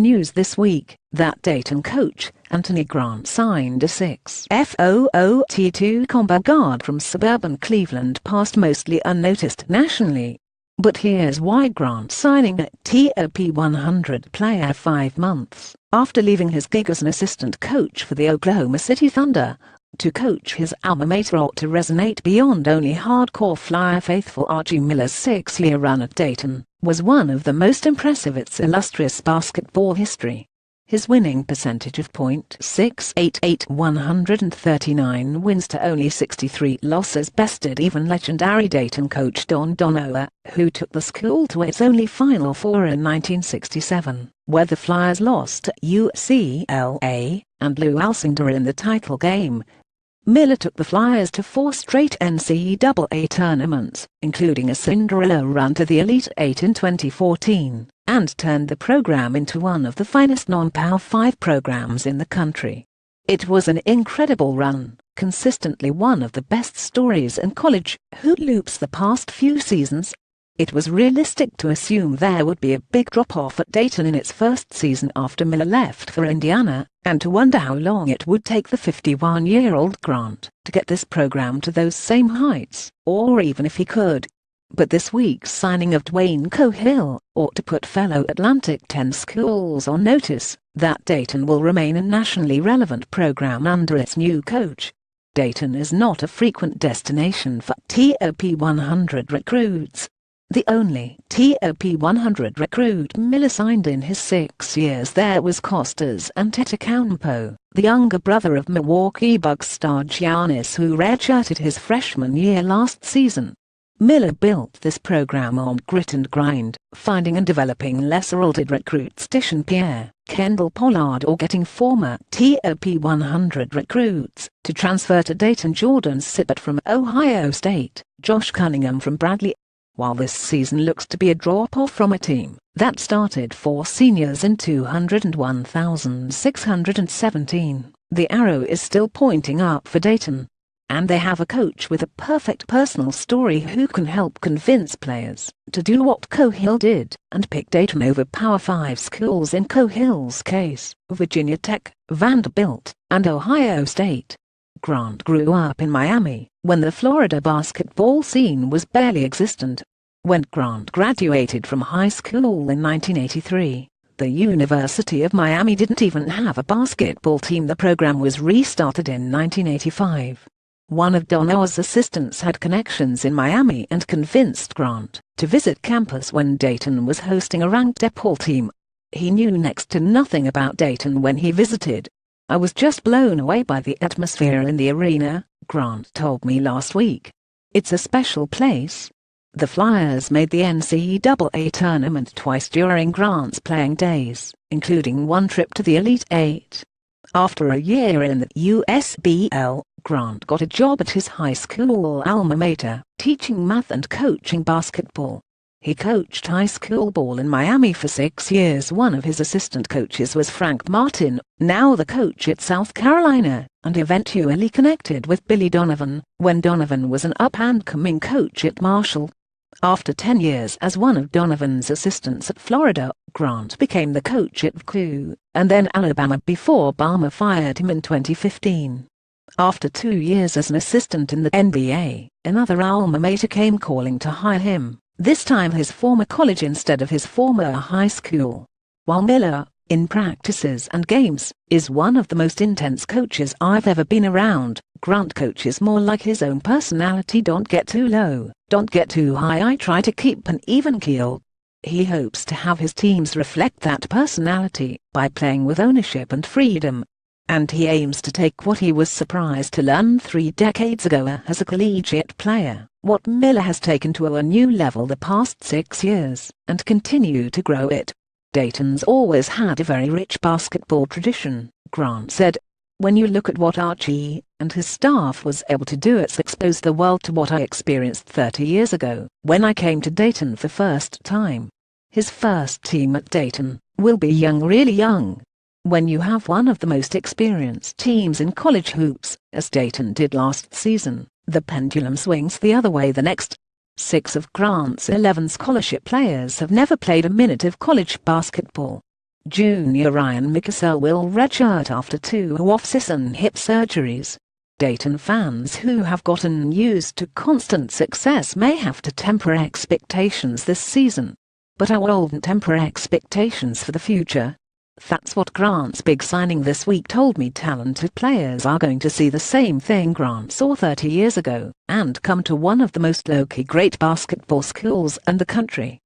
news this week that Dayton coach Anthony Grant signed a 6'4" combo guard from suburban Cleveland past mostly unnoticed nationally. But here's why Grant signing a top 100 player 5 months after leaving his gig as an assistant coach for the Oklahoma City Thunder to coach his alma mater ought to resonate beyond only hardcore Flyer faithful. Archie Miller's 6-year run at Dayton was one of the most impressive in its illustrious basketball history. His winning percentage of .688, 139 wins to only 63 losses bested even legendary Dayton coach Don Donowa, who took the school to its only Final Four in 1967, where the Flyers lost to UCLA and Lou Alcindor in the title game. Miller took the Flyers to 4 straight NCAA tournaments, including a Cinderella run to the Elite Eight in 2014, and turned the program into one of the finest non-Power 5 programs in the country. It was an incredible run, consistently one of the best stories in college hoop loops the past few seasons. It was realistic to assume there would be a big drop-off at Dayton in its first season after Miller left for Indiana, and to wonder how long it would take the 51-year-old Grant to get this program to those same heights, or even if he could. But this week's signing of Dwayne Cohill ought to put fellow Atlantic 10 schools on notice that Dayton will remain a nationally relevant program under its new coach. Dayton is not a frequent destination for top 100 recruits. The only top 100 recruit Miller signed in his 6 years there was Costas Antetokounmpo, the younger brother of Milwaukee Bucks star Giannis, who redshirted his freshman year last season. Miller built this program on grit and grind, finding and developing lesser-heralded recruits Tishan Pierre, Kendall Pollard, or getting former top 100 recruits to transfer to Dayton. Jordan Sippert from Ohio State, Josh Cunningham from Bradley. While this season looks to be a drop-off from a team that started 4 seniors in 201,617, the arrow is still pointing up for Dayton. And they have a coach with a perfect personal story who can help convince players to do what Cohill did and pick Dayton over Power 5 schools, in Cohill's case, Virginia Tech, Vanderbilt, and Ohio State. Grant grew up in Miami, when the Florida basketball scene was barely existent. When Grant graduated from high school in 1983, the University of Miami didn't even have a basketball team. The program was restarted in 1985. One of Donowa's assistants had connections in Miami and convinced Grant to visit campus when Dayton was hosting a ranked DePaul team. He knew next to nothing about Dayton when he visited. "I was just blown away by the atmosphere in the arena," Grant told me last week. "It's a special place." The Flyers made the NCAA tournament twice during Grant's playing days, including one trip to the Elite Eight. After a year in the USBL, Grant got a job at his high school alma mater, teaching math and coaching basketball. He coached high school ball in Miami for 6 years. One of his assistant coaches was Frank Martin, now the coach at South Carolina, and eventually connected with Billy Donovan when Donovan was an up-and-coming coach at Marshall. After 10 years as one of Donovan's assistants at Florida, Grant became the coach at VCU, and then Alabama before Bama fired him in 2015. After 2 years as an assistant in the NBA, another alma mater came calling to hire him, this time his former college instead of his former high school. While Miller, in practices and games, is one of the most intense coaches I've ever been around, Grant coaches more like his own personality. Don't get too low, don't get too high. I try to keep an even keel. He hopes to have his teams reflect that personality by playing with ownership and freedom. And he aims to take what he was surprised to learn 3 decades ago as a collegiate player, what Miller has taken to a new level the past 6 years, and continue to grow it. "Dayton's always had a very rich basketball tradition," Grant said. "When you look at what Archie and his staff was able to do, it's exposed the world to what I experienced 30 years ago when I came to Dayton for first time." His first team at Dayton will be young, really young. When you have one of the most experienced teams in college hoops, as Dayton did last season, the pendulum swings the other way the next. 6 of Grant's 11 scholarship players have never played a minute of college basketball. Junior Ryan Mikesell will redshirt after 2 off-season hip surgeries. Dayton fans who have gotten used to constant success may have to temper expectations this season. But I won't temper expectations for the future. That's what Grant's big signing this week told me. Talented players are going to see the same thing Grant saw 30 years ago, and come to one of the most low-key great basketball schools in the country.